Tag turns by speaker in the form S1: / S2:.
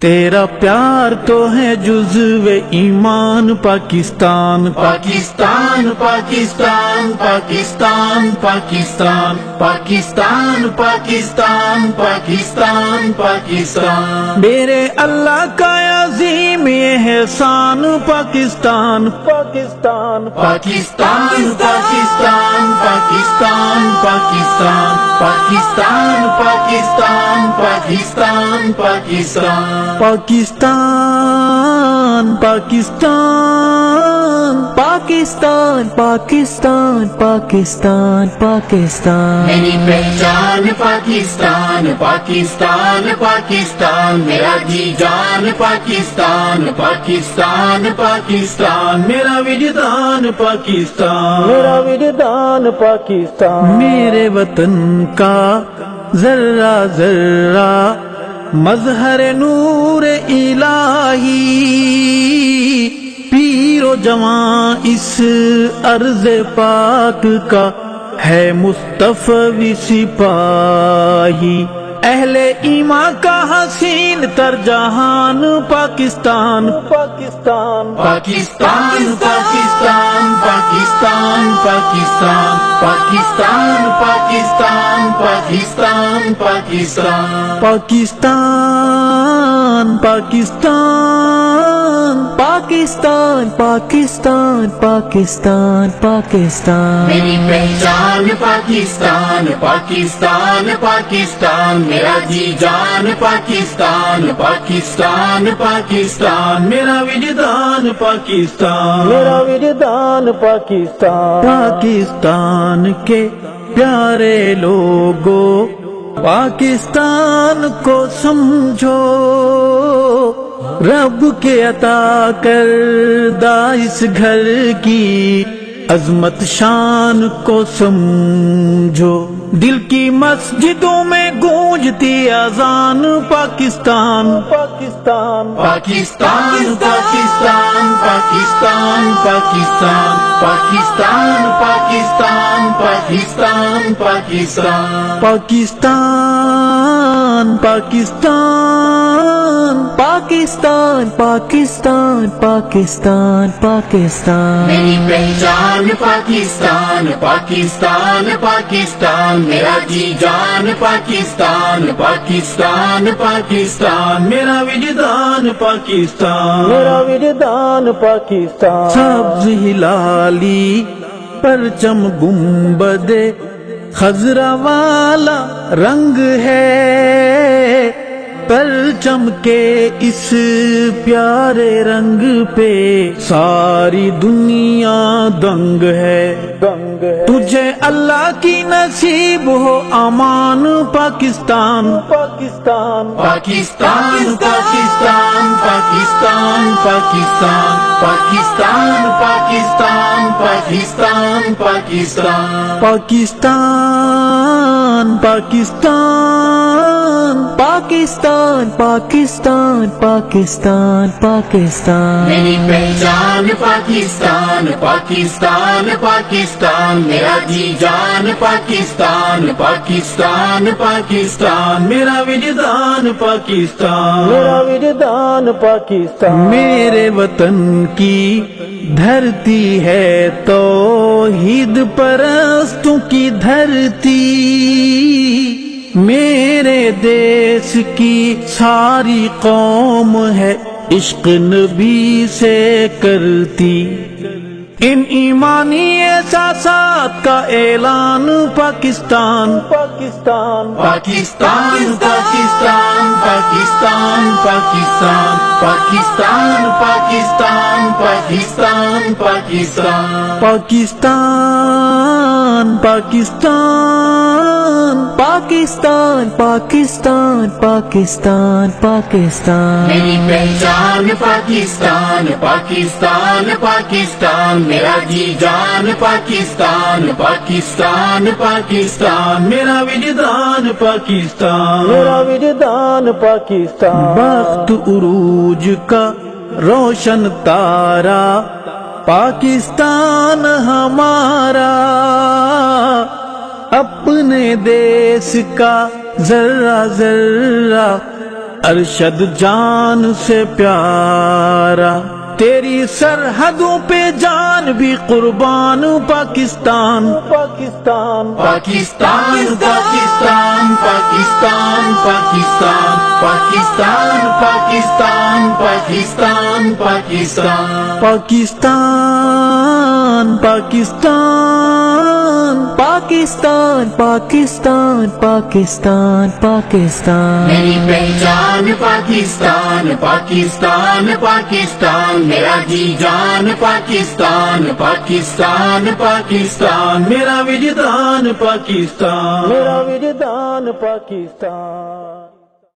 S1: تیرا پیار تو ہے جزو ایمان پاکستان
S2: پاکستان پاکستان پاکستان پاکستان پاکستان پاکستان پاکستان پاکستان
S1: میرے اللہ کا عظیم احسان پاکستان پاکستان
S2: پاکستان پاکستان پاکستان پاکستان پاکستان پاکستان پاکستان پاکستان
S1: پاکستان پاکستان پاکستان پاکستان پاکستان پاکستان
S2: میری پہچان پاکستان پاکستان پاکستان میرا جی جان پاکستان پاکستان پاکستان
S1: میرا وجدان پاکستان پاکستان میرے وطن کا ذرہ ذرہ مظہر نور الہی پیر و جوان اس ارض پاک کا ہے مصطفی سپاہی اہل ایمان کا حسین تر جہان پاکستان پاکستان
S2: پاکستان پاکستان پاکستان پاکستان پاکستان پاکستان پاکستان پاکستان
S1: پاکستان پاکستان پاکستان پاکستان پاکستان
S2: میری پہچان پاکستان پاکستان پاکستان میرا جی جان پاکستان پاکستان پاکستان
S1: میرا وجدان پاکستان پاکستان کے پیارے لوگوں پاکستان کو سمجھو رب کے عطا کردہ اس گھر کی عظمت شان کو سمجھو دل کی مسجدوں میں گونجتی اذان پاکستان پاکستان
S2: پاکستان پاکستان پاکستان پاکستان پاکستان پاکستان پاکستان پاکستان
S1: پاکستان پاکستان پاکستان پاکستان پاکستان
S2: میری پہچان پاکستان پاکستان پاکستان میرا جی جان پاکستان پاکستان پاکستان
S1: میرا وجدان پاکستان سبز ہلالی پرچم گنبد خضرا والا رنگ ہے پرچم کے اس پیارے رنگ پہ ساری دنیا دنگ ہے تجھے اللہ کی نصیب ہو امان پاکستان
S2: پاکستان پاکستان پاکستان پاکستان پاکستان پاکستان پاکستان پاکستان
S1: پاکستان پاکستان پاکستان
S2: میری پہچان پاکستان پاکستان پاکستان میرا جی جان پاکستان پاکستان پاکستان
S1: میرا وجدان پاکستان میرے وطن کی دھرتی ہے توحید پرستوں کی دھرتی میرے دیس کی ساری قوم ہے عشق نبی سے کرتی ان ایمانی احساسات کا اعلان پاکستان
S2: پاکستان پاکستان پاکستان پاکستان پاکستان پاکستان پاکستان پاکستان
S1: پاکستان پاکستان
S2: میری پہچان پاکستان پاکستان پاکستان میرا جی جان پاکستان پاکستان پاکستان
S1: میرا وجدان پاکستان بخت عروج کا روشن تارا پاکستان ہمارا اپنے دیس کا ذرہ ذرہ ارشد جان سے پیارا، تیری سرحدوں پہ جان بھی قربان پاکستان پاکستان
S2: پاکستان پاکستان پاکستان پاکستان پاکستان پاکستان پاکستان پاکستان
S1: پاکستان پاکستان پاکستان پاکستان پاکستان پاکستان
S2: میری پہچان پاکستان پاکستان پاکستان میرا جی جان پاکستان پاکستان پاکستان
S1: میرا وجدان پاکستان، میرا وجدان پاکستان۔